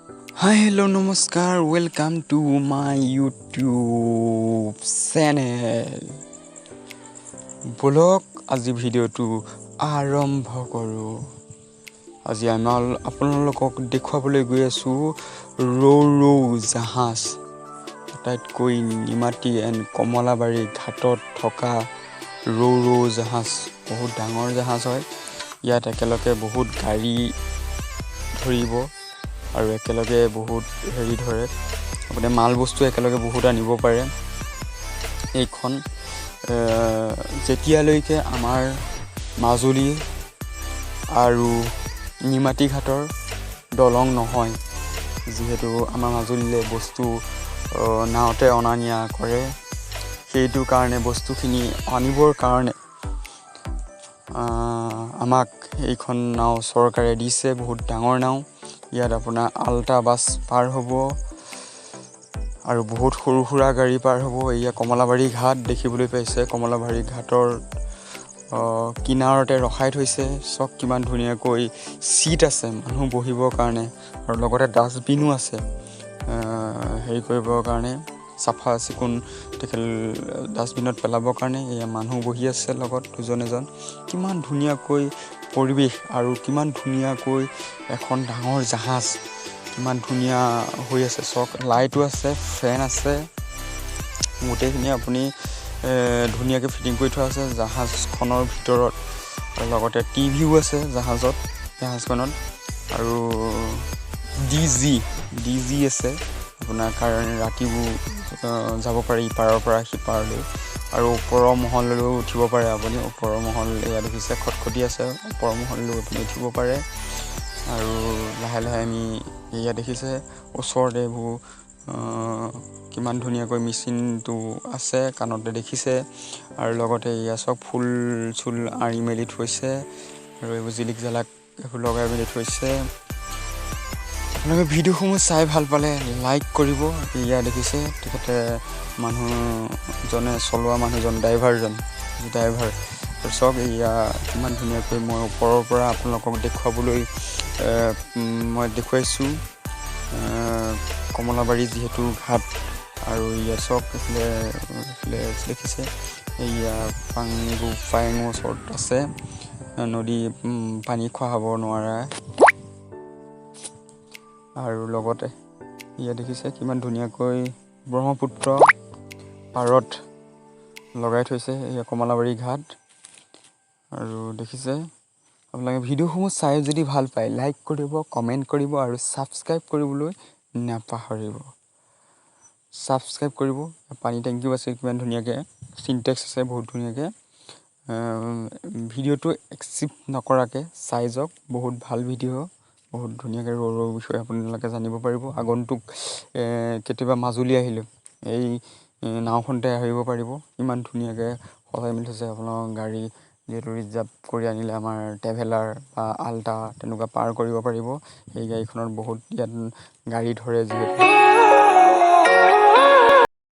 Hi, hello, namaskar. Welcome to my YouTube channel. বলক আজি ভিডিঅ'টো আৰম্ভ কৰোঁ। আজি আপোনালোকক দেখুৱাবলৈ গৈ আছোঁ ৰৌ জাহাজ। আটাইতকৈ নিমাতী এণ্ড কমলাবাৰী ঘাটত থকা ৰৌ জাহাজ বহুত ডাঙৰ জাহাজ হয়। ইয়াত একেলগে বহুত গাড়ী ধৰিব আৰু একেলগে বহুত ধৰে। আপুনি মাল বস্তু একেলগে বহুত আনিব পাৰে। এইখন যেতিয়ালৈকে আমাৰ মাজুলী আৰু নিমাতী ঘাটৰ দলং নহয়, যিহেতু আমাৰ মাজুলীলৈ বস্তু নাওতে অনা নিয়া কৰে, সেইটো কাৰণে বস্তুখিনি আনিবৰ কাৰণে আমাক এইখন নাও চৰকাৰে দিছে, বহুত ডাঙৰ নাও। ইয়াত আপোনাৰ আল্ট্ৰা বাছ পাৰ হ'ব আৰু বহুত সৰু সুৰা গাড়ী পাৰ হ'ব। এয়া কমলাবাৰী ঘাট দেখিবলৈ পাইছে। কমলাবাৰী ঘাটৰ কিনাৰতে ৰখাই থৈছে। চব কিমান ধুনীয়াকৈ চিট আছে মানুহ বহিবৰ কাৰণে, আৰু লগতে ডাষ্টবিনো আছে কৰিবৰ কাৰণে, চাফা চিকুণ ডাষ্টবিনত পেলাবৰ কাৰণে। এয়া মানুহ বহি আছে লগত দুজন এজন। কিমান ধুনীয়াকৈ পৰিৱেশ আৰু কিমান ধুনীয়াকৈ এখন ডাঙৰ জাহাজ কিমান ধুনীয়া হৈ আছে। চক লাইটো আছে, ফেন আছে, গোটেইখিনি আপুনি ধুনীয়াকৈ ফিটিং কৰি থোৱা আছে জাহাজখনৰ ভিতৰত। আৰু লগতে টিভিও আছে জাহাজখনত, আৰু ডিজি আছে আপোনাৰ কাৰণে। ৰাতিবোৰ যাব পাৰি ইপাৰৰ পৰা সিপাৰলৈ, আৰু ওপৰৰ মহললৈও উঠিব পাৰে আপুনি। ওপৰৰ মহল এয়া দেখিছে খটখটি আছে, ওপৰৰ মহললৈ আপুনি উঠিব পাৰে। আৰু লাহে লাহে আমি এয়া দেখিছে ওচৰতে এইবোৰ কিমান ধুনীয়াকৈ মেচিনটো আছে কাণতে দেখিছে। আৰু লগতে এয়া চব ফুল চুল আঁৰি মেলি থৈছে, আৰু এইবোৰ জিলিক জালাক এইবোৰ লগাই মেলি থৈছে। আপোনালোকে ভিডিঅ'সমূহ চাই ভাল পালে লাইক কৰিব। এয়া দেখিছে তেখেতে মানুহজনে চলোৱা ড্ৰাইভাৰ চব এয়া কিমান ধুনীয়াকৈ মই ওপৰৰ পৰা আপোনালোকক দেখুৱাবলৈ মই দেখুৱাইছোঁ। কমলাবাৰী যিহেতু ঘাট, আৰু ইয়াত চব এইফালে দেখিছে এয়া পায়ঙৰ ওচৰত আছে নদী, পানী খোৱাব নোৱাৰা। আৰু লগতে ইয়াত দেখিছে কিমান ধুনীয়াকৈ ব্ৰহ্মপুত্ৰ পাৰত লগাই থৈছে এয়া কমলাবাৰী ঘাট। আৰু দেখিছে আপোনালোকে ভিডিঅ'সমূহ চাই যদি ভাল পায় লাইক কৰিব, কমেণ্ট কৰিব, আৰু ছাবস্ক্ৰাইব কৰিবলৈ নাপাহৰিব। ছাবস্ক্ৰাইব কৰিব। পানী টেংকিও আছে, কিমান ধুনীয়াকৈ চিনটেক্স আছে বহুত ধুনীয়াকৈ। ভিডিঅ'টো এক্সিপ নকৰাকৈ চাই যাওক, বহুত ভাল ভিডিঅ', বহুত ধুনীয়াকৈ ৰৌৰ বিষয়ে আপোনালোকে জানিব পাৰিব। আগন্তুক কেতিয়াবা মাজুলী আহিলে এই নাওখনতে আহিব পাৰিব। ইমান ধুনীয়াকৈ সজাই মেলি থৈছে। আপোনালোকৰ গাড়ী যিহেতু ৰিজাৰ্ভ কৰি আনিলে আমাৰ ট্ৰেভেলাৰ বা আল্ট্ৰা তেনেকুৱা পাৰ কৰিব পাৰিব। সেই গাড়ীখনত বহুত ইয়াত গাড়ী ধৰে যিহেতু